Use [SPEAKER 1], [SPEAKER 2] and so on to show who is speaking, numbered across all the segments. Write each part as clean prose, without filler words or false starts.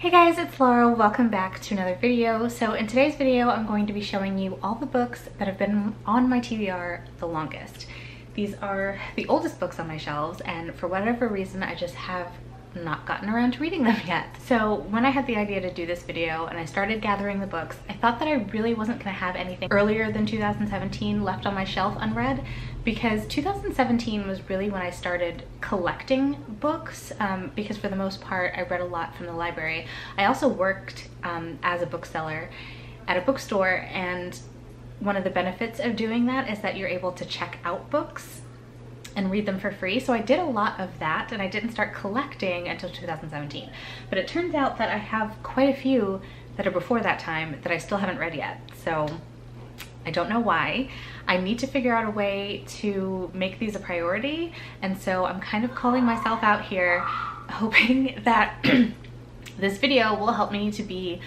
[SPEAKER 1] Hey guys, it's Laurel. Welcome back to another video. So in today's video, I'm going to be showing you all the books that have been on my TBR the longest. These are the oldest books on my shelves, and for whatever reason, I just have not gotten around to reading them yet. So when I had the idea to do this video and I started gathering the books, I thought that I really wasn't going to have anything earlier than 2017 left on my shelf unread, because 2017 was really when I started collecting books, because for the most part I read a lot from the library. I also worked as a bookseller at a bookstore, and one of the benefits of doing that is that you're able to check out books and read them for free. So I did a lot of that, and I didn't start collecting until 2017. But it turns out that I have quite a few that are before that time that I still haven't read yet. So I don't know why. I need to figure out a way to make these a priority. And so I'm kind of calling myself out here, hoping that this video will help me to be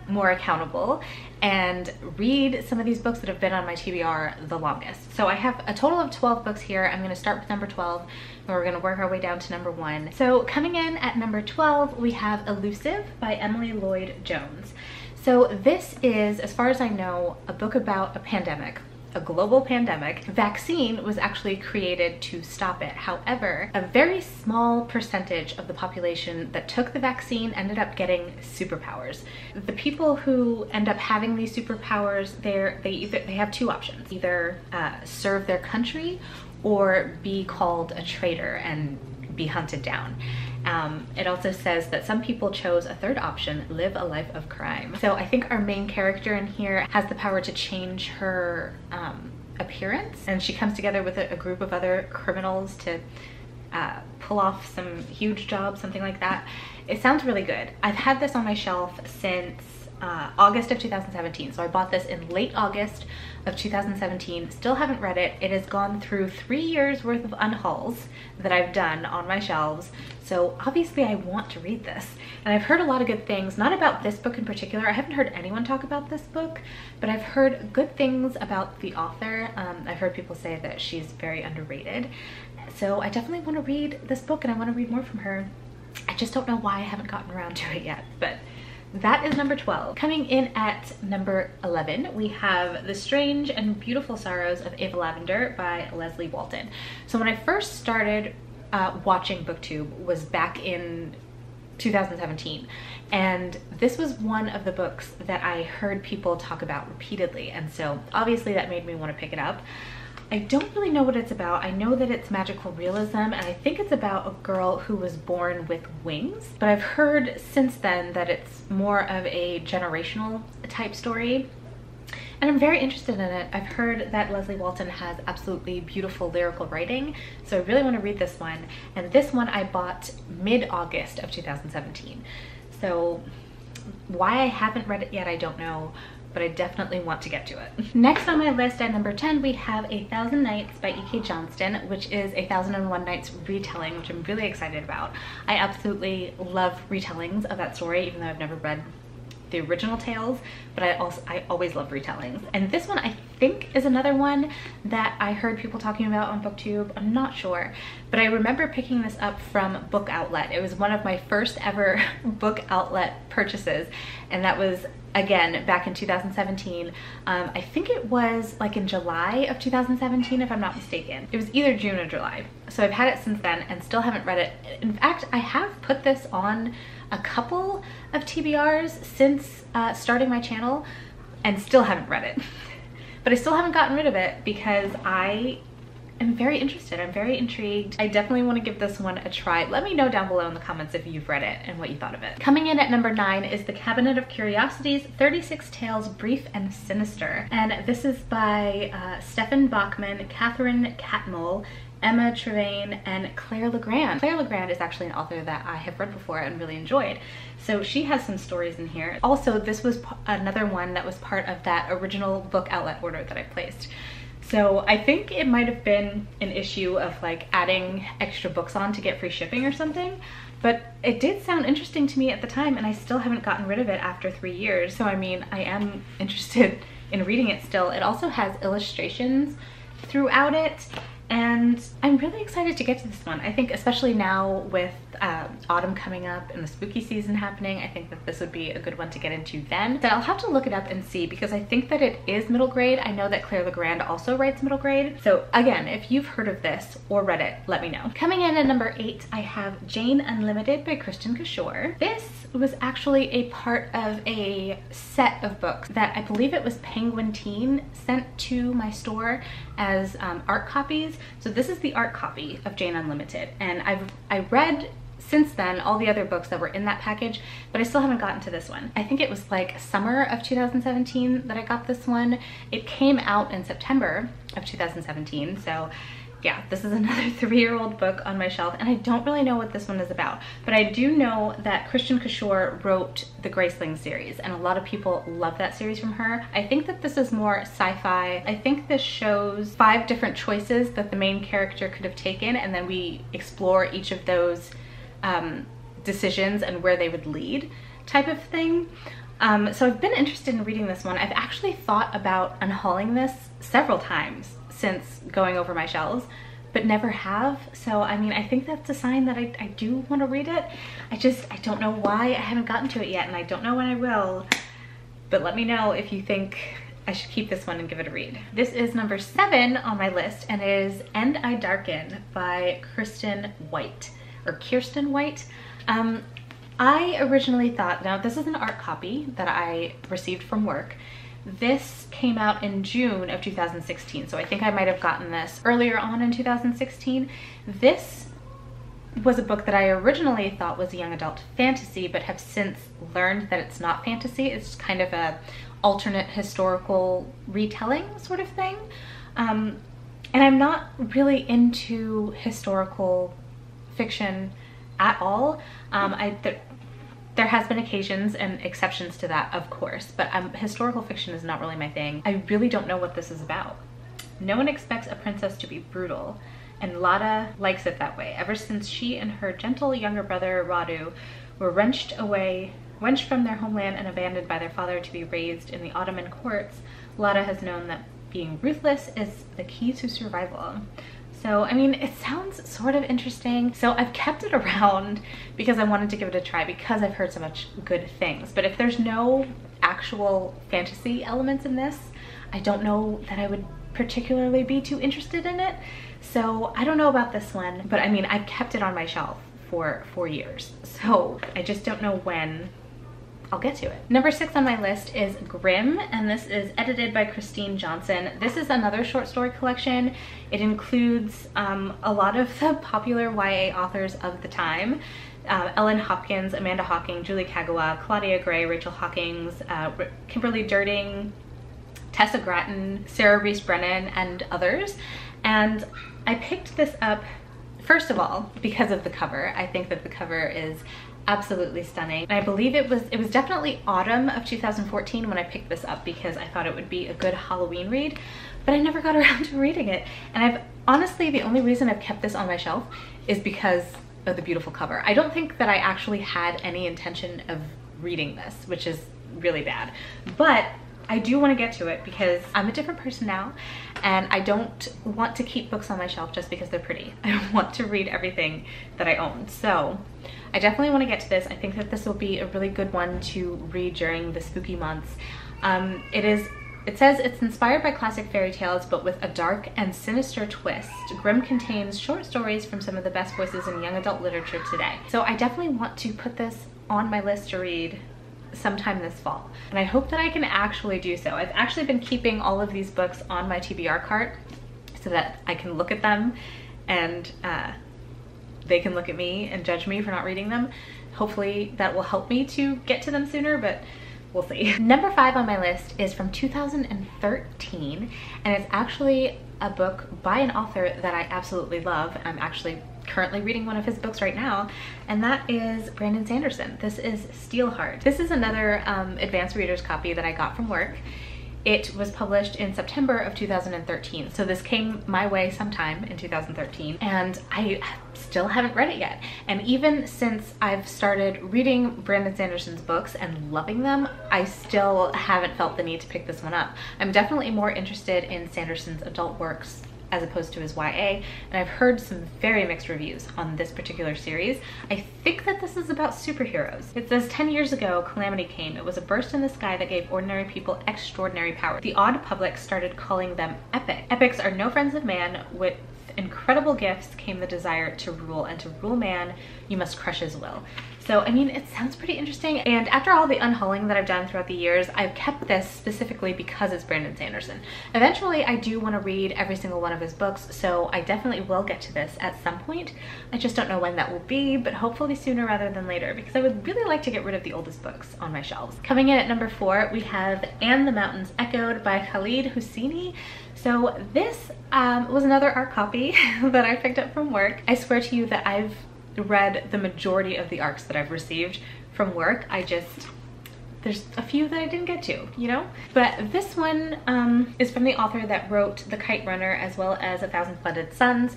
[SPEAKER 1] more accountable and read some of these books that have been on my TBR the longest. So I have a total of 12 books here. I'm going to start with number 12 and we're going to work our way down to number 1. So coming in at number 12, we have Elusive by Emily Lloyd Jones. So this is, as far as I know, a book about a pandemic. A global pandemic. Vaccine was actually created to stop it. However, a very small percentage of the population that took the vaccine ended up getting superpowers. The people who end up having these superpowers, they have two options: either serve their country or be called a traitor and be hunted down. It also says that some people chose a third option: live a life of crime. So I think our main character in here has the power to change her appearance, and she comes together with a group of other criminals to pull off some huge job, something like that. It sounds really good. I've had this on my shelf since August of 2017. So I bought this in late August of 2017. Still haven't read it. It has gone through 3 years worth of unhauls that I've done on my shelves. So obviously I want to read this. And I've heard a lot of good things, not about this book in particular. I haven't heard anyone talk about this book, but I've heard good things about the author. I've heard people say that she's very underrated. So I definitely want to read this book, and I want to read more from her. I just don't know why I haven't gotten around to it yet, but that is number 12. Coming in at number 11, we have The Strange and Beautiful Sorrows of Ava Lavender by Leslie Walton. So when I first started watching BookTube was back in 2017, and this was one of the books that I heard people talk about repeatedly, and so obviously that made me want to pick it up. I don't really know what it's about. I know that it's magical realism, and I think it's about a girl who was born with wings, but I've heard since then that it's more of a generational type story, and I'm very interested in it. I've heard that Leslie Walton has absolutely beautiful lyrical writing, so I really want to read this one, and this one I bought mid-August of 2017. So why I haven't read it yet, I don't know, but I definitely want to get to it. Next on my list at number 10, we have A Thousand Nights by E.K. Johnston, which is A 1001 Nights retelling, which I'm really excited about. I absolutely love retellings of that story, even though I've never read the original tales, but I always love retellings. And this one I think is another one that I heard people talking about on BookTube. I'm not sure, but I remember picking this up from Book Outlet. It was one of my first ever Book Outlet purchases, and that was again back in 2017. I think it was like in July of 2017 if I'm not mistaken. It was either June or July. So I've had it since then and still haven't read it. In fact, I have put this on a couple of TBRs since starting my channel and still haven't read it. But I still haven't gotten rid of it because I am very interested. I'm very intrigued. I definitely want to give this one a try. Let me know down below in the comments if you've read it and what you thought of it. Coming in at number 9 is The Cabinet of Curiosities, 36 Tales Brief and Sinister. And this is by Stefan Bachman, Catherine Catmull, Emma Trevane, and Claire Legrand. Claire Legrand is actually an author that I have read before and really enjoyed. So she has some stories in here. Also, this was another one that was part of that original Book Outlet order that I placed. So I think it might have been an issue of like adding extra books on to get free shipping or something, but it did sound interesting to me at the time, and I still haven't gotten rid of it after 3 years. So I mean, I am interested in reading it still. It also has illustrations throughout it, And I'm really excited to get to this one. I think especially now with autumn coming up and the spooky season happening, I think that this would be a good one to get into then. But I'll have to look it up and see, because I think that it is middle grade. I know that Claire Legrand also writes middle grade. So again, if you've heard of this or read it, let me know. Coming in at number 8, I have Jane Unlimited by Kristen Cashore. This was actually a part of a set of books that I believe it was Penguin Teen sent to my store as art copies. So this is the art copy of Jane Unlimited, and I read since then all the other books that were in that package, but I still haven't gotten to this one. I think it was like summer of 2017 that I got this one. It came out in September of 2017, so yeah, this is another 3-year-old book on my shelf, and I don't really know what this one is about, but I do know that Kristen Cashore wrote the Graceling series, and a lot of people love that series from her. I think that this is more sci-fi. I think this shows 5 different choices that the main character could have taken, and then we explore each of those decisions and where they would lead, type of thing. So I've been interested in reading this one. I've actually thought about unhauling this several times since going over my shelves, but never have. So I mean, I think that's a sign that I do want to read it. I don't know why I haven't gotten to it yet, and I don't know when I will, but let me know if you think I should keep this one and give it a read. This is number 7 on my list, and it is And I Darken by Kirsten White. I originally thought, now this is an art copy that I received from work. This came out in June of 2016, so I think I might have gotten this earlier on in 2016. This was a book that I originally thought was a young adult fantasy, but have since learned that it's not fantasy. It's kind of a alternate historical retelling sort of thing. And I'm not really into historical fiction at all. There has been occasions and exceptions to that, of course, but historical fiction is not really my thing. I really don't know what this is about. No one expects a princess to be brutal, and Lada likes it that way. Ever since she and her gentle younger brother Radu were wrenched from their homeland and abandoned by their father to be raised in the Ottoman courts, Lada has known that being ruthless is the key to survival. So, I mean, it sounds sort of interesting. So I've kept it around because I wanted to give it a try, because I've heard so much good things. But if there's no actual fantasy elements in this, I don't know that I would particularly be too interested in it. So I don't know about this one, but I mean, I've kept it on my shelf for 4 years. So I just don't know when I'll get to it. Number 6 on my list is Grimm, and this is edited by Christine Johnson. This is another short story collection. It includes a lot of the popular YA authors of the time. Ellen Hopkins, Amanda Hawking, Julie Kagawa, Claudia Gray, Rachel Hawkins, Kimberly Durding, Tessa Gratton, Sarah Reese Brennan, and others. And I picked this up, first of all, because of the cover. I think that the cover is absolutely stunning. And I believe it was definitely autumn of 2014 when I picked this up, because I thought it would be a good Halloween read, but I never got around to reading it. And honestly, the only reason I've kept this on my shelf is because of the beautiful cover. I don't think that I actually had any intention of reading this, which is really bad, but I do want to get to it because I'm a different person now, and I don't want to keep books on my shelf just because they're pretty. I want to read everything that I own. So I definitely want to get to this. I think that this will be a really good one to read during the spooky months. It says it's inspired by classic fairy tales, but with a dark and sinister twist. Grimm contains short stories from some of the best voices in young adult literature today. So I definitely want to put this on my list to read sometime this fall, and I hope that I can actually do so. I've actually been keeping all of these books on my TBR cart so that I can look at them and they can look at me and judge me for not reading them. Hopefully that will help me to get to them sooner, but we'll see. Number 5 on my list is from 2013, and it's actually a book by an author that I absolutely love. I'm actually currently reading one of his books right now, and that is Brandon Sanderson. This is Steelheart. This is another advanced reader's copy that I got from work. It was published in September of 2013, so this came my way sometime in 2013, and I still haven't read it yet. And even since I've started reading Brandon Sanderson's books and loving them, I still haven't felt the need to pick this one up. I'm definitely more interested in Sanderson's adult works as opposed to his YA, and I've heard some very mixed reviews on this particular series. I think that this is about superheroes. It says 10 years ago, calamity came. It was a burst in the sky that gave ordinary people extraordinary power. The odd public started calling them epic. Epics are no friends of man. With incredible gifts came the desire to rule, and to rule man, you must crush his will. So, I mean, it sounds pretty interesting. And after all the unhauling that I've done throughout the years, I've kept this specifically because it's Brandon Sanderson. Eventually, I do want to read every single one of his books, so I definitely will get to this at some point. I just don't know when that will be, but hopefully sooner rather than later, because I would really like to get rid of the oldest books on my shelves. Coming in at number 4, we have And the Mountains Echoed by Khalid Hosseini. So this was another art copy that I picked up from work. I swear to you that I've read the majority of the ARCs that I've received from work. There's a few that I didn't get to, you know? But this one is from the author that wrote The Kite Runner as well as A Thousand Flooded Suns.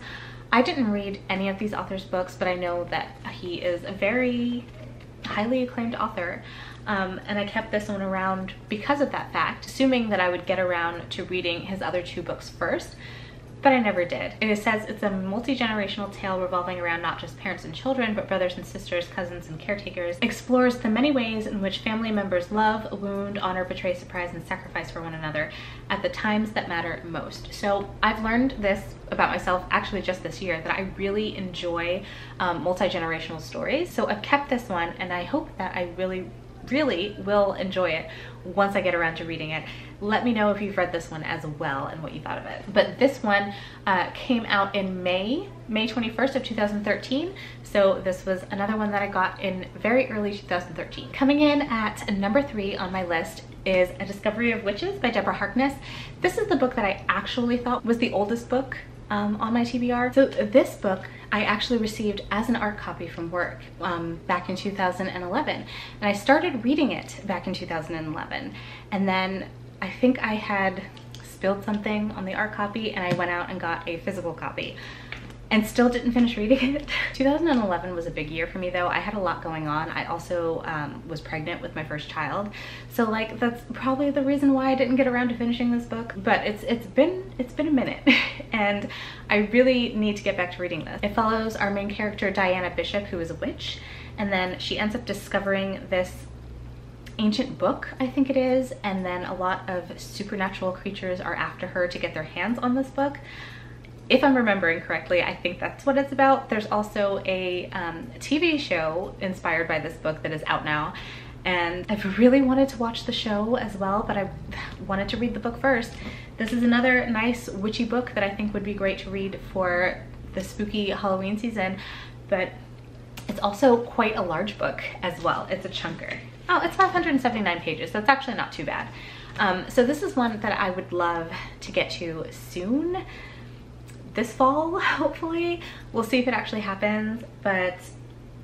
[SPEAKER 1] I didn't read any of these authors' books, but I know that he is a very highly acclaimed author. And I kept this one around because of that fact, assuming that I would get around to reading his other 2 books first, but I never did. It says it's a multi-generational tale revolving around not just parents and children, but brothers and sisters, cousins and caretakers. Explores the many ways in which family members love, wound, honor, betray, surprise, and sacrifice for one another at the times that matter most. So I've learned this about myself actually just this year, that I really enjoy multi-generational stories. So I've kept this one, and I hope that I really will enjoy it once I get around to reading it. Let me know if you've read this one as well and what you thought of it. But this one came out in May 21st of 2013. So this was another one that I got in very early 2013. Coming in at number 3 on my list is A Discovery of Witches by Deborah Harkness. This is the book that I actually thought was the oldest book on my TBR. So this book I actually received as an art copy from work back in 2011. And I started reading it back in 2011. And then I think I had spilled something on the art copy and I went out and got a physical copy and still didn't finish reading it. 2011 was a big year for me though. I had a lot going on. I also was pregnant with my first child. So like that's probably the reason why I didn't get around to finishing this book, but it's been a minute and I really need to get back to reading this. It follows our main character Diana Bishop, who is a witch, and then she ends up discovering this ancient book, I think it is, and then a lot of supernatural creatures are after her to get their hands on this book. If I'm remembering correctly, I think that's what it's about. There's also a TV show inspired by this book that is out now, and I've really wanted to watch the show as well, but I wanted to read the book first. This is another nice witchy book that I think would be great to read for the spooky Halloween season, but it's also quite a large book as well. It's a chunker. Oh, it's 579 pages. That's actually not too bad. So this is one that I would love to get to soon. This fall, hopefully. We'll see if it actually happens, but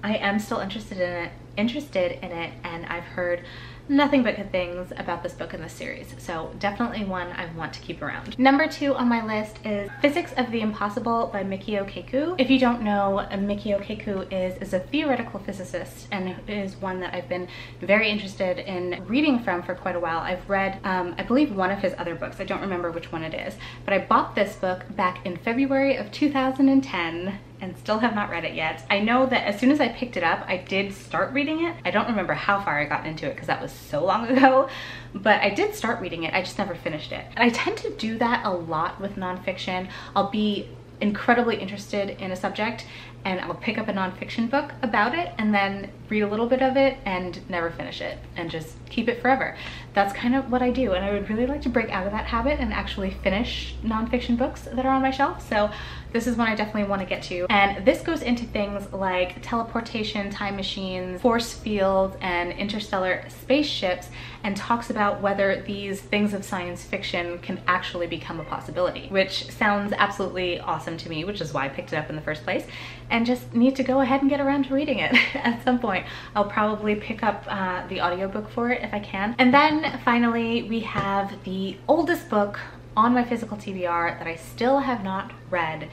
[SPEAKER 1] I am still interested in it, and I've heard nothing but good things about this book in this series, so definitely one I want to keep around. Number 2 on my list is Physics of the Impossible by Mikio Keiko. If you don't know, Mikio Keiko is a theoretical physicist and is one that I've been very interested in reading from for quite a while. I've read, I believe, one of his other books. I don't remember which one it is, but I bought this book back in February of 2010 and still have not read it yet. I know that as soon as I picked it up, I did start reading it. I don't remember how far I got into it because that was so long ago, but I did start reading it. I just never finished it. And I tend to do that a lot with nonfiction. I'll be incredibly interested in a subject and I'll pick up a nonfiction book about it and then read a little bit of it and never finish it and just keep it forever. That's kind of what I do, and I would really like to break out of that habit and actually finish nonfiction books that are on my shelf. So this is one I definitely want to get to. And this goes into things like teleportation, time machines, force fields, and interstellar spaceships, and talks about whether these things of science fiction can actually become a possibility, which sounds absolutely awesome to me, which is why I picked it up in the first place, and just need to go ahead and get around to reading it at some point. I'll probably pick up the audiobook for it if I can. And then finally, we have the oldest book on my physical TBR that I still have not read.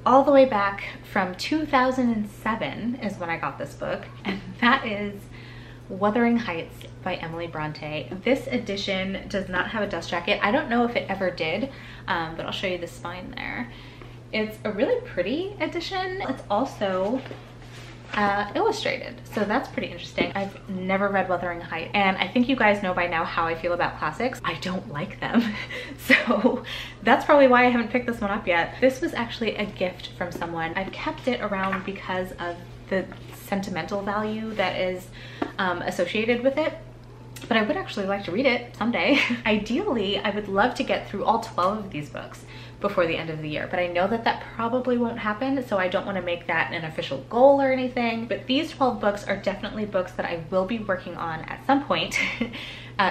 [SPEAKER 1] All the way back from 2007 is when I got this book, and that is Wuthering Heights by Emily Bronte. This edition does not have a dust jacket. I don't know if it ever did, but I'll show you the spine there. It's a really pretty edition. It's also illustrated, so that's pretty interesting. I've never read Wuthering Heights, and I think you guys know by now how I feel about classics. I don't like them. So that's probably why I haven't picked this one up yet. This was actually a gift from someone. I've kept it around because of the sentimental value that is associated with it, but I would actually like to read it someday. Ideally, I would love to get through all 12 of these books before the end of the year, but I know that that probably won't happen, so I don't want to make that an official goal or anything. But these 12 books are definitely books that I will be working on at some point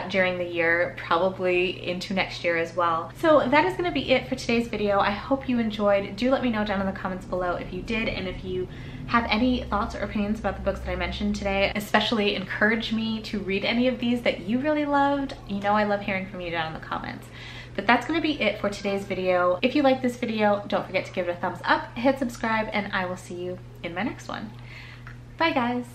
[SPEAKER 1] during the year, probably into next year as well. So that is going to be it for today's video. I hope you enjoyed. Do let me know down in the comments below if you did, and if you have any thoughts or opinions about the books that I mentioned today. Especially encourage me to read any of these that you really loved. You know I love hearing from you down in the comments. But that's going to be it for today's video. If you like this video, don't forget to give it a thumbs up, hit subscribe, and I will see you in my next one. Bye guys!